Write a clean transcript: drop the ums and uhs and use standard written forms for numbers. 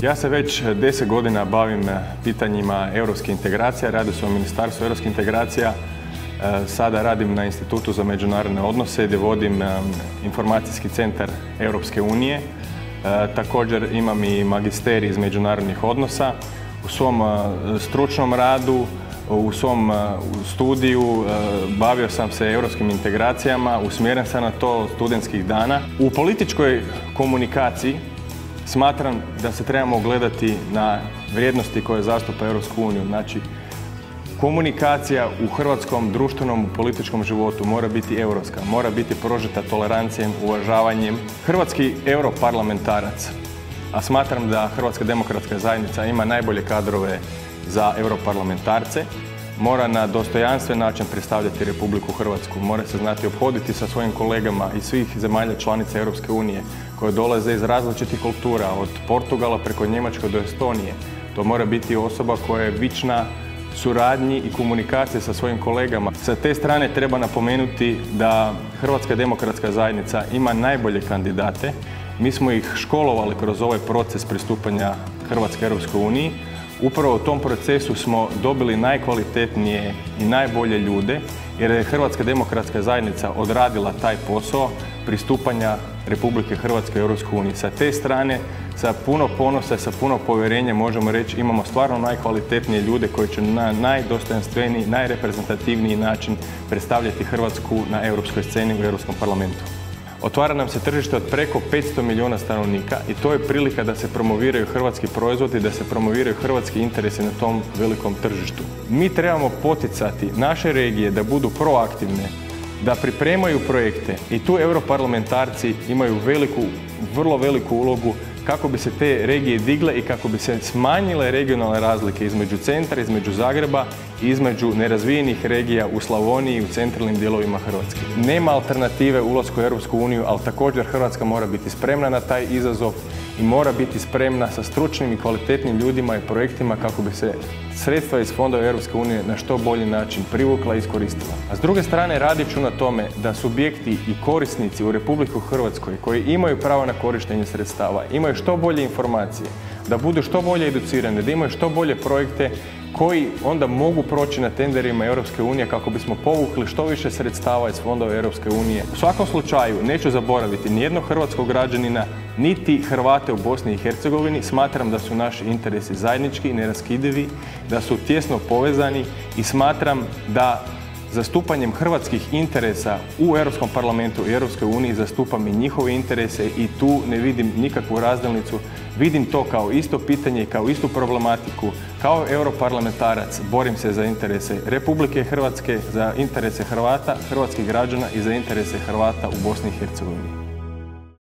Ja se već 10 godina bavim pitanjima europske integracije, radio sam u Ministarstvu europskih integracija, sada radim na Institutu za međunarodne odnose gdje vodim informacijski centar Europske unije. Također imam i magisterij iz međunarodnih odnosa. U svom stručnom radu, u svom studiju bavio sam se europskim integracijama, usmjeren sam na to studentskih dana. U političkoj komunikaciji smatram da se trebamo gledati na vrijednosti koje zastupa Europsku uniju. Znači, komunikacija u hrvatskom društvenom političkom životu mora biti europska, mora biti prožeta tolerancijom, uvažavanjem. Hrvatski europarlamentarac, a smatram da Hrvatska demokratska zajednica ima najbolje kadrove za europarlamentarce, mora na dostojanstven način predstavljati Republiku Hrvatsku, mora se znati ophoditi sa svojim kolegama iz svih zemalja članica Europske unije koje dolaze iz različitih kultura, od Portugala preko Njemačke do Estonije. To mora biti osoba koja je vična suradnji i komunikacije sa svojim kolegama. Sa te strane treba napomenuti da Hrvatska demokratska zajednica ima najbolje kandidate. Mi smo ih školovali kroz ovaj proces pristupanja Hrvatske Europskoj uniji. Upravo u tom procesu smo dobili najkvalitetnije i najbolje ljude, jer je Hrvatska demokratska zajednica odradila taj posao pristupanja Republike Hrvatske Europskoj uniji. Sa te strane, sa puno ponosa, sa puno povjerenja možemo reći imamo stvarno najkvalitetnije ljude koji će na najdostojanstveniji, najreprezentativniji način predstavljati Hrvatsku na europskoj sceni u Europskom parlamentu. Otvara nam se tržište od preko 500 milijuna stanovnika i to je prilika da se promoviraju hrvatski proizvodi, da se promoviraju hrvatski interesi na tom velikom tržištu. Mi trebamo poticati naše regije da budu proaktivne, da pripremaju projekte i tu europarlamentarci imaju vrlo veliku ulogu kako bi se te regije digle i kako bi se smanjile regionalne razlike između centra, između Zagreba i između nerazvijenih regija u Slavoniji i u centralnim dijelovima Hrvatske. Nema alternative ulasku u Europsku uniju, ali također Hrvatska mora biti spremna na taj izazov i mora biti spremna sa stručnim i kvalitetnim ljudima i projektima kako bi se sredstva iz fondova Europske unije na što bolji način privukla i iskoristila. A s druge strane radit ću na tome da subjekti i korisnici u Republiku Hrvatskoj koji imaju pravo na korištenje sredstava, imaju što bolje informacije, da budu što bolje educirane, da imaju što bolje projekte koji onda mogu proći na tenderima Europske unije kako bismo povukli što više sredstava iz fondova Europske unije. U svakom slučaju neću zaboraviti nijednog hrvatskog građanina, niti Hrvate u Bosni i Hercegovini. Smatram da su naši interesi zajednički i neraskidivi, da su tjesno povezani i smatram da zastupanjem hrvatskih interesa u Europskom parlamentu i Europskoj uniji zastupam i njihove interese i tu ne vidim nikakvu razdjelnicu. Vidim to kao isto pitanje i kao istu problematiku. Kao europarlamentarac borim se za interese Republike Hrvatske, za interese Hrvata, hrvatskih građana i za interese Hrvata u Bosni i Hercegovini.